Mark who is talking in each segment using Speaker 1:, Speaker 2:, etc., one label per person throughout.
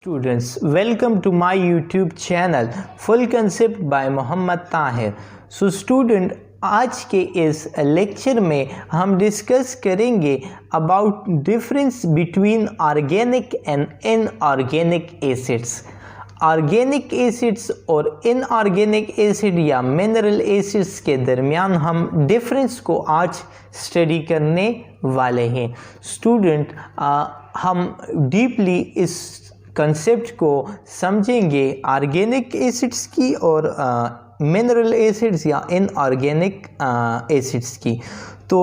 Speaker 1: Students, welcome to my YouTube channel Full Concept by Mohammad Tahir. Student, आज के इस lecture में हम डिस्कस करेंगे about difference between organic and inorganic acids. Organic acids और इनऑर्गेनिक एसिड या मिनरल एसिड्स के दरमियान हम डिफरेंस को आज स्टडी करने वाले हैं। स्टूडेंट, हम डीपली इस कंसेप्ट को समझेंगे ऑर्गेनिक एसिड्स की और मिनरल एसिड्स या इनऑर्गेनिक एसिड्स की। तो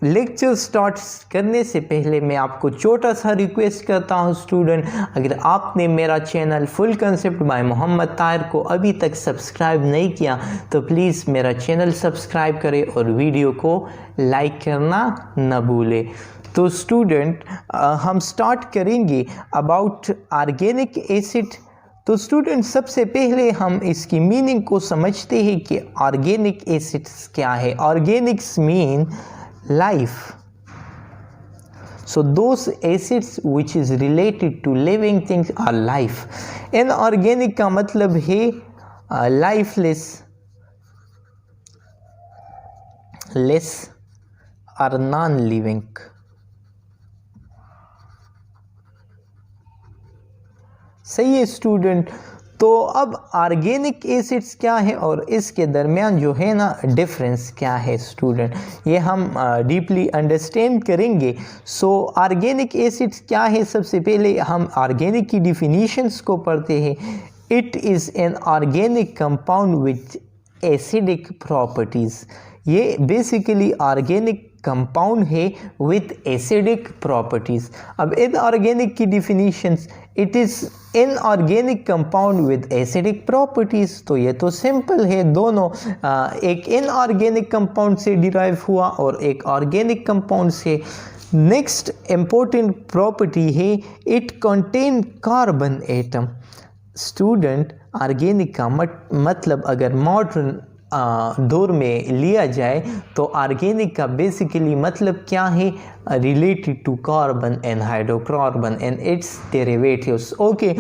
Speaker 1: लेक्चर स्टार्ट करने से पहले मैं आपको छोटा सा रिक्वेस्ट करता हूं स्टूडेंट, अगर आपने मेरा channel full concept by Mohammad Tahir को अभी तक सब्सक्राइब नहीं किया तो प्लीज़ मेरा चैनल सब्सक्राइब करें और वीडियो को लाइक करना न भूलें। तो स्टूडेंट, हम स्टार्ट करेंगे अबाउट ऑर्गेनिक एसिड। तो स्टूडेंट, सबसे पहले हम इसकी मीनिंग को समझते हैं कि ऑर्गेनिक एसिड्स क्या है। Organics mean life. So those acids which is related to living things or life. Inorganic का मतलब है लाइफलेस, लेस और नॉन लिविंग। सही है स्टूडेंट। तो अब ऑर्गेनिक एसिड्स क्या है और इसके दरमियान जो है ना डिफरेंस क्या है स्टूडेंट, ये हम डीपली अंडरस्टैंड करेंगे। सो ऑर्गेनिक एसिड्स क्या है, सबसे पहले हम ऑर्गेनिक की डिफिनीशंस को पढ़ते हैं। It is an organic compound with acidic properties. ये बेसिकली ऑर्गेनिक कंपाउंड है विथ एसिडिक प्रॉपर्टीज़। अब इनऑर्गेनिक की definitions, it is inorganic compound with acidic properties. तो ये तो सिंपल है, दोनों एक इनऑर्गेनिक कंपाउंड से डिराइव हुआ और एक ऑर्गेनिक कंपाउंड से। नेक्स्ट इम्पोर्टेंट प्रॉपर्टी है it contain carbon atom. Student, organic का मतलब अगर मॉडर्न दौर में लिया जाए तो ऑर्गेनिक का बेसिकली मतलब क्या है, related to carbon and hydrocarbon and its derivatives. Okay,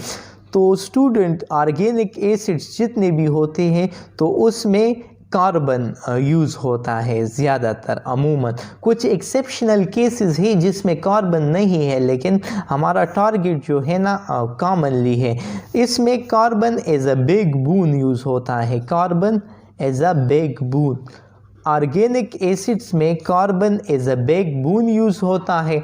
Speaker 1: तो स्टूडेंट ऑर्गेनिक एसिड्स जितने भी होते हैं तो उसमें कार्बन यूज़ होता है ज़्यादातर। अमूमन कुछ एक्सेप्शनल केसेस है जिसमें कार्बन नहीं है, लेकिन हमारा टारगेट जो है ना कॉमनली है। इसमें carbon as a big boon use होता है, carbon as a big boon. Organic acids में carbon as a big boon use होता है।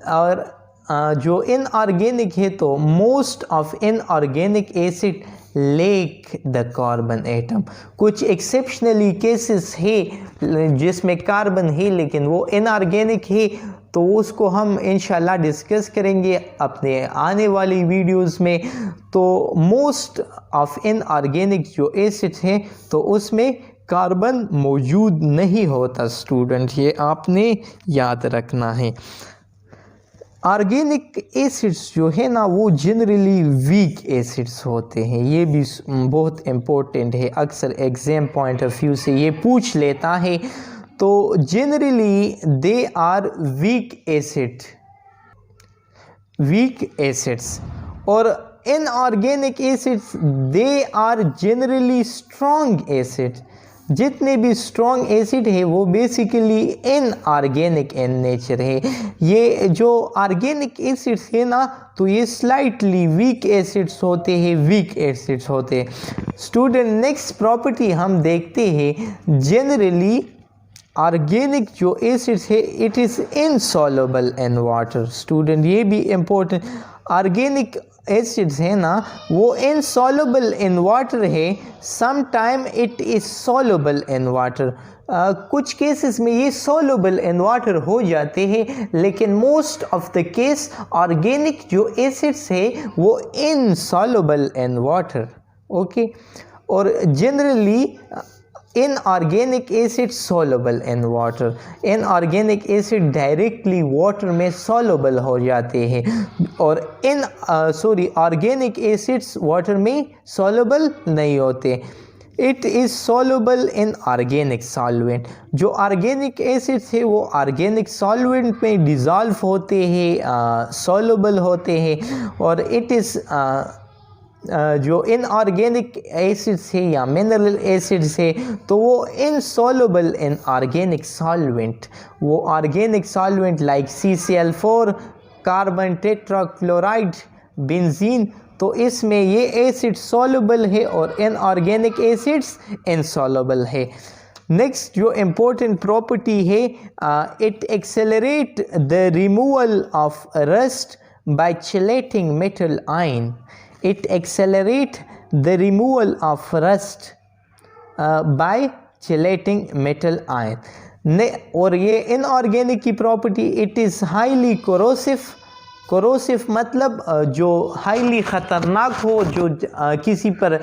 Speaker 1: और जो इनऑर्गेनिक है तो most of inorganic acid lack the carbon atom. कुछ एक्सेप्शनली केसेस है जिसमें कार्बन है लेकिन वो इनऑर्गेनिक है, तो उसको हम इंशाल्लाह डिस्कस करेंगे अपने आने वाली वीडियोस में। तो मोस्ट ऑफ इनऑर्गेनिक जो एसिड्स हैं तो उसमें कार्बन मौजूद नहीं होता स्टूडेंट, ये आपने याद रखना है। ऑर्गेनिक एसिड्स जो है ना वो जनरली वीक एसिड्स होते हैं, ये भी बहुत इम्पोर्टेंट है, अक्सर एग्जाम पॉइंट ऑफ व्यू से ये पूछ लेता है। तो generally they are weak acids और inorganic acids they are generally strong acids. जितने भी स्ट्रॉन्ग एसिड है वो बेसिकली इनऑर्गेनिक इन नेचर है। ये जो ऑर्गेनिक एसिड्स है ना तो ये स्लाइटली वीक एसिड्स होते हैं, स्टूडेंट। नेक्स्ट प्रॉपर्टी हम देखते हैं, जनरली ऑर्गेनिक जो एसिड्स है it is insoluble in water. Student, ये भी इम्पोर्टेंट, ऑर्गेनिक एसिड्स है ना वो इनसॉल्युबल इन वाटर है, some time it is soluble in water. कुछ केसेस में ये सॉल्युबल इन वाटर हो जाते हैं, लेकिन most of the case organic जो एसिड्स है वो इनसॉल्युबल इन वाटर। ओके, और generally inorganic acid soluble in water. Inorganic acid directly water में सॉल्युबल हो जाते हैं और ऑर्गेनिक एसिड्स वाटर में सॉल्युबल नहीं होते। It is soluble in organic solvent. जो ऑर्गेनिक एसिड्स है वो ऑर्गेनिक सॉल्वेंट में डिज़ोल्व होते हैं, सॉल्युबल होते हैं, और इट इज़ जो इनऑर्गेनिक एसिड्स है या मिनरल एसिड्स है तो वो इनसॉल्युबल इन ऑर्गेनिक सॉल्वेंट। वो organic solvent like CCl4, carbon tetrachloride, benzene, तो इसमें ये एसिड सॉल्युबल है और इनऑर्गेनिक एसिड्स इनसॉल्युबल है। नेक्स्ट जो इम्पोर्टेंट प्रॉपर्टी है, it accelerate the removal of rust by chelating metal ion. It accelerate the removal of rust by chelating metal ion। और ये इनऑर्गेनिक की property, it is highly corrosive. Corrosive मतलब जो highly ख़तरनाक हो, जो किसी पर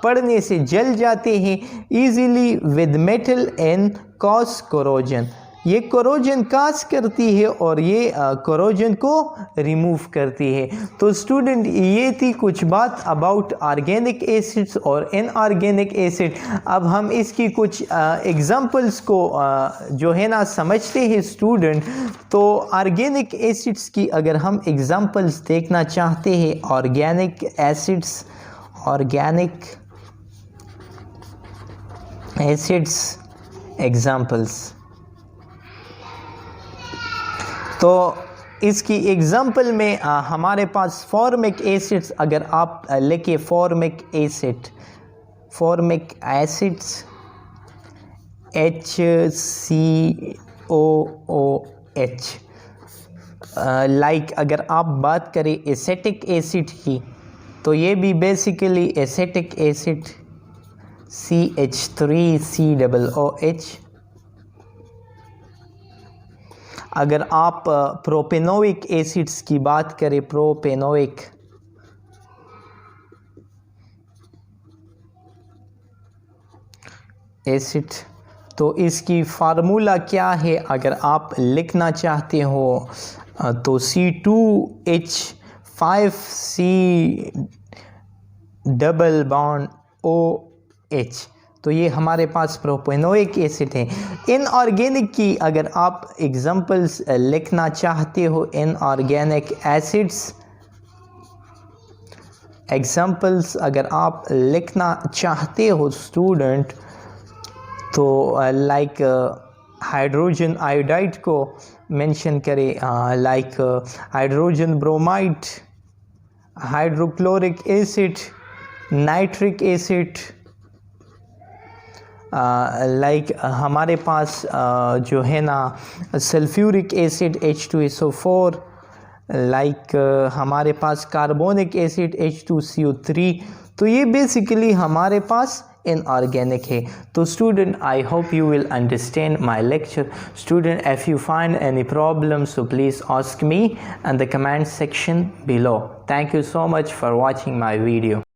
Speaker 1: पड़ने से जल जाते हैं easily with metal and cause corrosion. ये कोरोजन काज करती है और ये कोरोजन को रिमूव करती है। तो स्टूडेंट ये थी कुछ बात अबाउट ऑर्गेनिक एसिड्स और इनऑर्गेनिक एसिड। अब हम इसकी कुछ एग्जांपल्स को जो है ना समझते हैं स्टूडेंट। तो ऑर्गेनिक एसिड्स की अगर हम एग्जांपल्स देखना चाहते हैं, organic acids, organic acids examples, तो इसकी एग्जांपल में हमारे पास फॉर्मिक एसिड्स, अगर आप लिखे formic acid, formic acids HCOOH, like अगर आप बात करें एसिटिक एसिड की तो ये भी बेसिकली एसिटिक एसिड CH3COOH। अगर आप प्रोपेनोइक एसिड्स की बात करें, प्रोपेनोइक एसिड, तो इसकी फार्मूला क्या है अगर आप लिखना चाहते हो तो C2H5C♭OH, तो ये हमारे पास प्रोपेनोइक एसिड है। इनऑर्गेनिक की अगर आप एग्जांपल्स लिखना चाहते हो, इनऑर्गेनिक एसिड्स एग्जांपल्स अगर आप लिखना चाहते हो स्टूडेंट, तो लाइक हाइड्रोजन आयोडाइड को मेंशन करें, like hydrogen bromide, hydrochloric acid, nitric acid, like हमारे पास जो है ना सल्फ्यूरिक एसिड H2SO4, लाइक हमारे पास कार्बोनिक एसिड H2CO3, तो ये बेसिकली हमारे पास इनऑर्गेनिक है। तो student I hope you will understand my lecture. Student, if you find any problem, so please ask me in the comment section below. Thank you so much for watching my video.